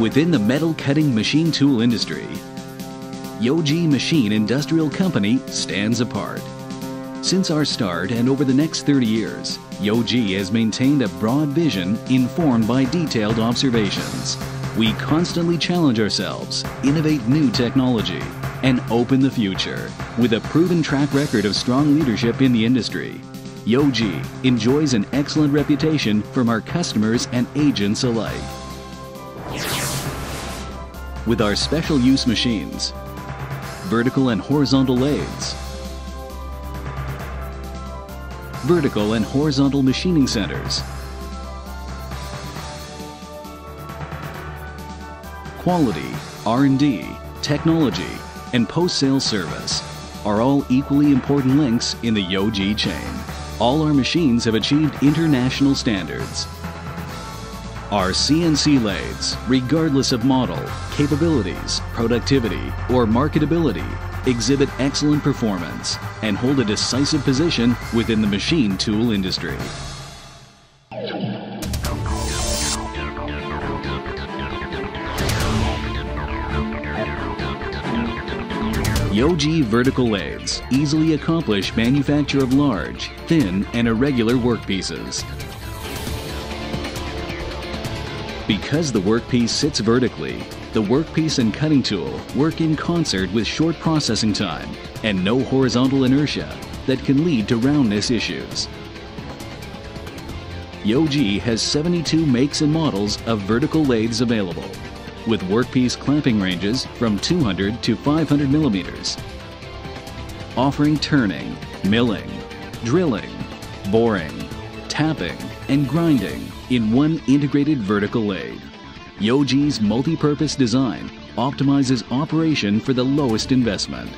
Within the metal cutting machine tool industry, Yoji Machine Industrial Company stands apart. Since our start and over the next 30 years, Yoji has maintained a broad vision informed by detailed observations. We constantly challenge ourselves, innovate new technology, and open the future. With a proven track record of strong leadership in the industry, Yoji enjoys an excellent reputation from our customers and agents alike. With our special use machines, vertical and horizontal lathes, vertical and horizontal machining centers, quality, R&D, technology, and post-sales service are all equally important links in the Yoji chain. All our machines have achieved international standards. Our CNC lathes, regardless of model, capabilities, productivity, or marketability, exhibit excellent performance and hold a decisive position within the machine tool industry. Yoji vertical lathes easily accomplish manufacture of large, thin, and irregular workpieces. Because the workpiece sits vertically, the workpiece and cutting tool work in concert with short processing time and no horizontal inertia that can lead to roundness issues. Yoji has 72 makes and models of vertical lathes available, with workpiece clamping ranges from 200 to 500 millimeters, offering turning, milling, drilling, boring, tapping, and grinding in one integrated vertical lathe. Yoji's multi-purpose design optimizes operation for the lowest investment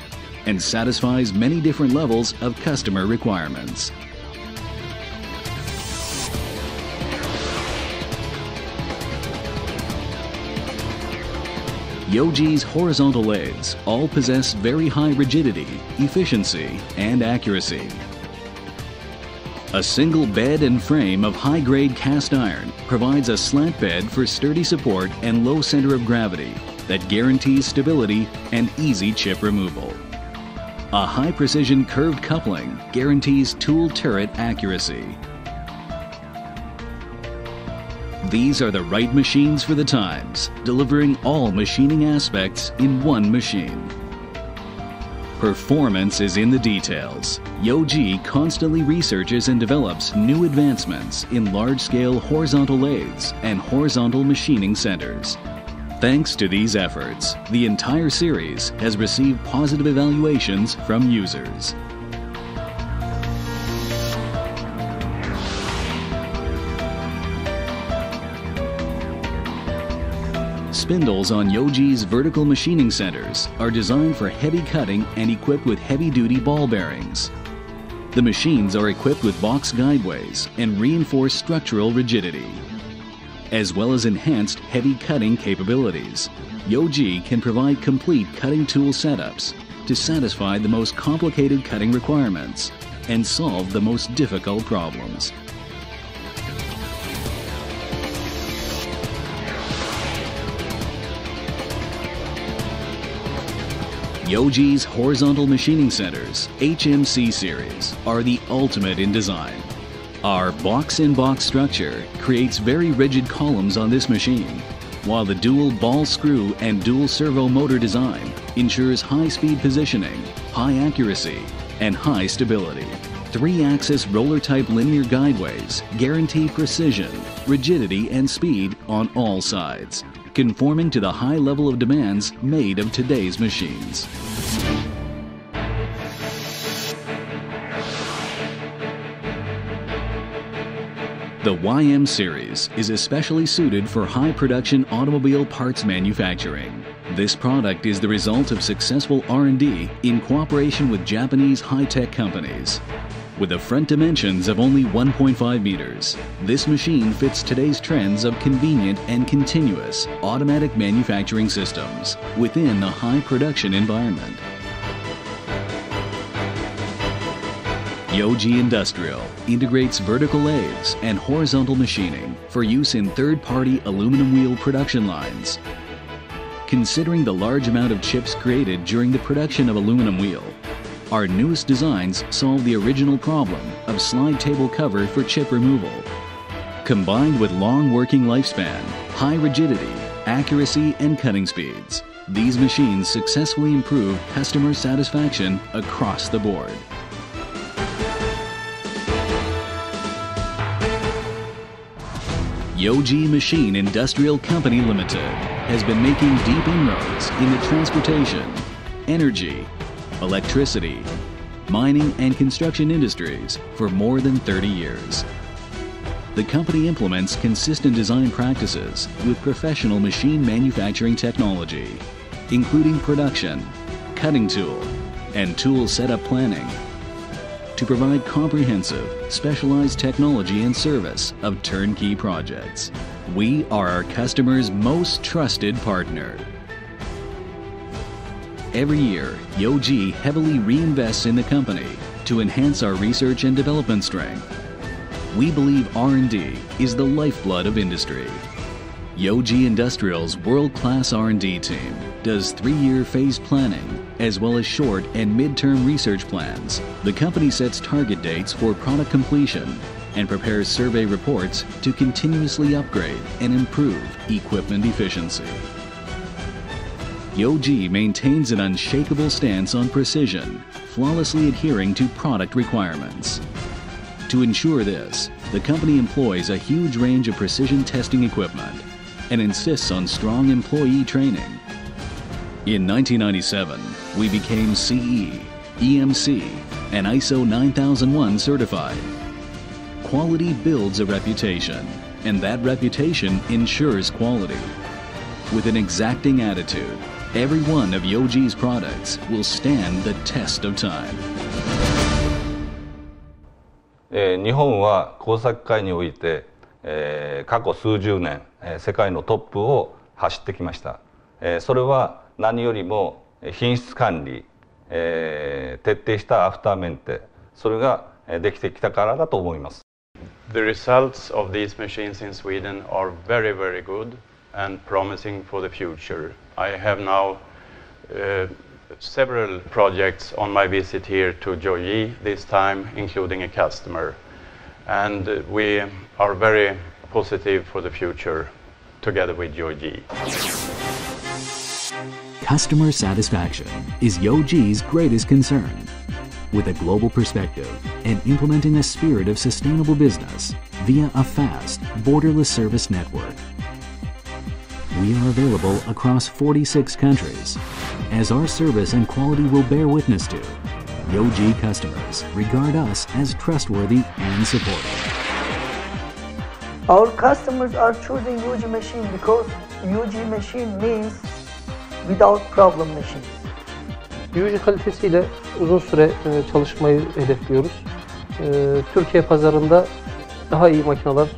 and satisfies many different levels of customer requirements. Yoji's horizontal lathes all possess very high rigidity, efficiency, and accuracy. A single bed and frame of high-grade cast iron provides a slant bed for sturdy support and low center of gravity that guarantees stability and easy chip removal. A high-precision curved coupling guarantees tool turret accuracy. These are the right machines for the times, delivering all machining aspects in one machine. Performance is in the details. Yoji constantly researches and develops new advancements in large-scale horizontal lathes and horizontal machining centers. Thanks to these efforts, the entire series has received positive evaluations from users. Spindles on Yoji's vertical machining centers are designed for heavy cutting and equipped with heavy-duty ball bearings. The machines are equipped with box guideways and reinforced structural rigidity. As well as enhanced heavy cutting capabilities, Yoji can provide complete cutting tool setups to satisfy the most complicated cutting requirements and solve the most difficult problems. Yoji's horizontal machining centers, HMC series, are the ultimate in design. Our box-in-box structure creates very rigid columns on this machine, while the dual ball screw and dual servo motor design ensures high-speed positioning, high accuracy, and high stability. 3-axis roller-type linear guideways guarantee precision, rigidity, and speed on all sides, conforming to the high level of demands made of today's machines. The YM series is especially suited for high production automobile parts manufacturing. This product is the result of successful R&D in cooperation with Japanese high-tech companies. With the front dimensions of only 1.5 meters, this machine fits today's trends of convenient and continuous automatic manufacturing systems within a high production environment. Yoji Industrial integrates vertical lathes and horizontal machining for use in third-party aluminum wheel production lines. Considering the large amount of chips created during the production of aluminum wheel, our newest designs solve the original problem of slide table cover for chip removal. Combined with long working lifespan, high rigidity, accuracy, and cutting speeds, these machines successfully improve customer satisfaction across the board. Yoji Machine Industrial Company Limited has been making deep inroads in the transportation, energy, electricity, mining, and construction industries for more than 30 years. The company implements consistent design practices with professional machine manufacturing technology, including production, cutting tool, and tool setup planning, to provide comprehensive, specialized technology and service of turnkey projects. We are our customers' most trusted partner. Every year, Yoji heavily reinvests in the company to enhance our research and development strength. We believe R&D is the lifeblood of industry. Yoji Industrial's world-class R&D team does 3-year phased planning as well as short and mid-term research plans. The company sets target dates for product completion and prepares survey reports to continuously upgrade and improve equipment efficiency. Yoji maintains an unshakable stance on precision, flawlessly adhering to product requirements. To ensure this, the company employs a huge range of precision testing equipment and insists on strong employee training. In 1997, we became CE, EMC, and ISO 9001 certified. Quality builds a reputation, and that reputation ensures quality. With an exacting attitude, every one of Yoji's products will stand the test of time. 日本は工作界において、過去数十年、世界のトップを走ってきました。それは何よりも品質管理、徹底したアフターメンテ、それができてきたからだと思います。The results of these machines in Sweden are very, very good and promising for the future. I have now several projects on my visit here to Yoji this time, including a customer. And we are very positive for the future together with Yoji. Customer satisfaction is Yoji's greatest concern. With a global perspective and implementing a spirit of sustainable business via a fast, borderless service network. We are available across 46 countries. As our service and quality will bear witness to, Yoji customers regard us as trustworthy and supportive. Our customers are choosing Yoji machine because Yoji machine means without problem machines. Yoji kalitesiyle uzun süre çalışmayı hedefliyoruz. Türkiye pazarında daha iyi makineler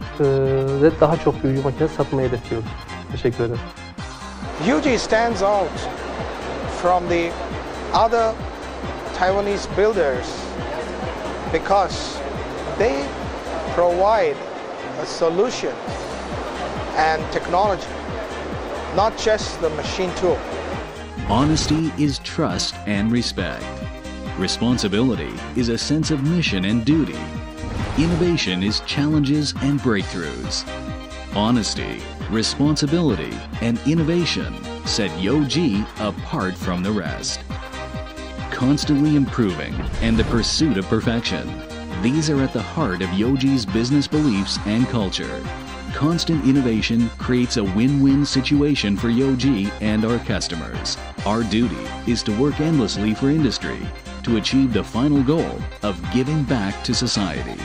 ve daha çok Yoji makine satmayı hedefliyoruz. Teşekkür ederim. Yoji stands out from the other Taiwanese builders because they provide a solution and technology, not just the machine tool. Honesty is trust and respect. Responsibility is a sense of mission and duty. Innovation is challenges and breakthroughs. Honesty, responsibility, and innovation set Yoji apart from the rest. Constantly improving and the pursuit of perfection. These are at the heart of Yoji's business beliefs and culture. Constant innovation creates a win-win situation for Yoji and our customers. Our duty is to work endlessly for industry to achieve the final goal of giving back to society.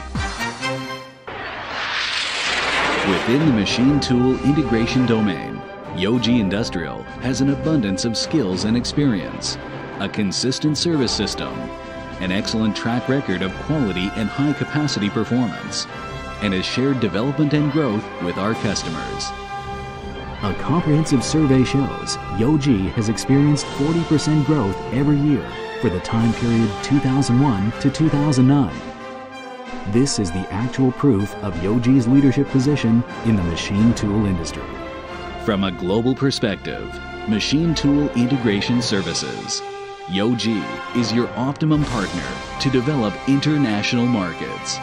Within the machine tool integration domain, Yoji Industrial has an abundance of skills and experience, a consistent service system, an excellent track record of quality and high-capacity performance, and has shared development and growth with our customers. A comprehensive survey shows Yoji has experienced 40% growth every year for the time period 2001 to 2009 This is the actual proof of Yoji's leadership position in the machine tool industry. From a global perspective, Machine Tool Integration Services, Yoji is your optimum partner to develop international markets.